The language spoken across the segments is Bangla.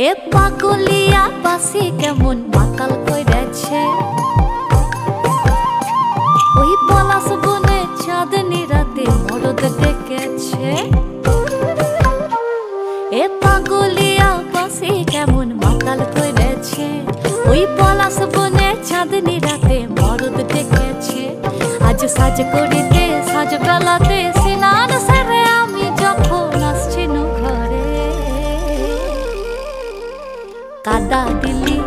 এ পাগলিয়া বাসি কেমন মাতাল কইরেছে, ওই পলাশ বনে চাঁদনি রাতে মরদ ডেকেছে। এ পাগলিয়া বাসি কেমন মাতাল কইরেছে, ওই পলাশ বনে চাঁদনি রাতে মরদ ডেকেছে। আজ সাজ করিতে সাজ বেলাতে সিনান সেরে আমি যখন আসছিনু ঘরে, কাদা দিলি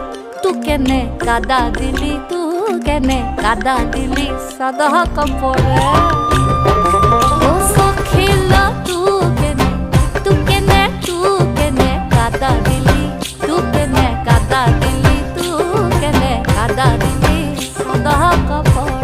তু কেনে, কাদা দিলি তু কেনে, কাদা দিলি সাদা কাপড়ে। ও সখিলা তু কেনে, তু কেনে, তু কেনে কাদা দিলি, তু কেনে কাদা দিলি, তু কেনে কাদা দিলি সাদা কাপড়ে।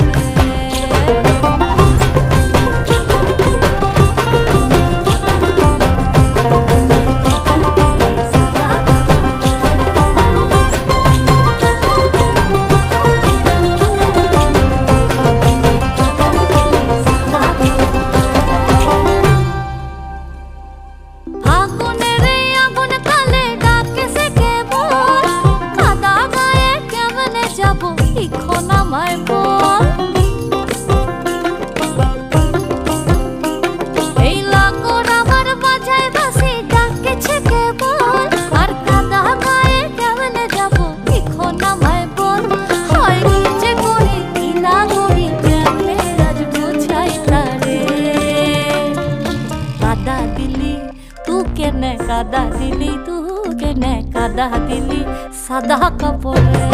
কাদা দিলি তু কেনে, কাদা দিলি সাদা কাপড়ে।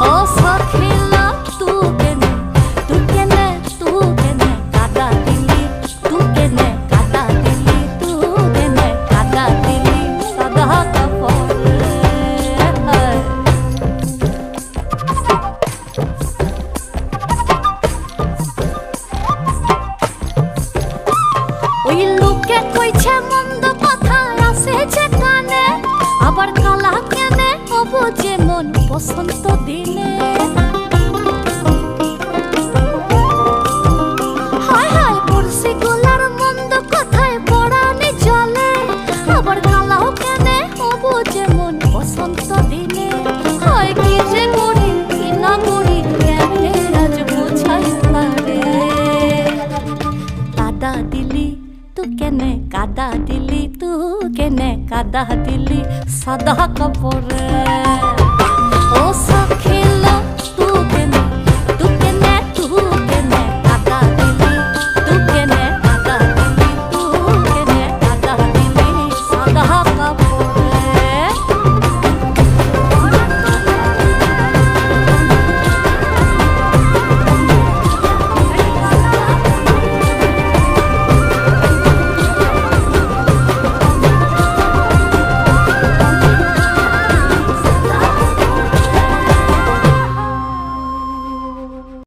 ও সখিলা তু কেনে, তু কেনে, তু কেনে কাদা দিলি, তু কেনে কাদা দিলি, তু কেনে কাদা দিলি সাদা কাপড়ে। ওই লোকে কইছে মন্দ কথা আসেছে কানে, আবার কালা কেনে হবো যেমন বসন্ত দিনে। হায় হায় পড়শি গোলার মন্দ কথায় পড়ানি চলে, আবার কালাও কেনে হবো যেমন বসন্ত দিনে। হয় কি যে করি কি না করি কেমনে আজ বোঝাই তারে, কাদা দিলি তু কেনে, কাদা দিলি তু কেনে কাদা দিলি সাদা কাপড়ে। ও সখিলা তু কেনে,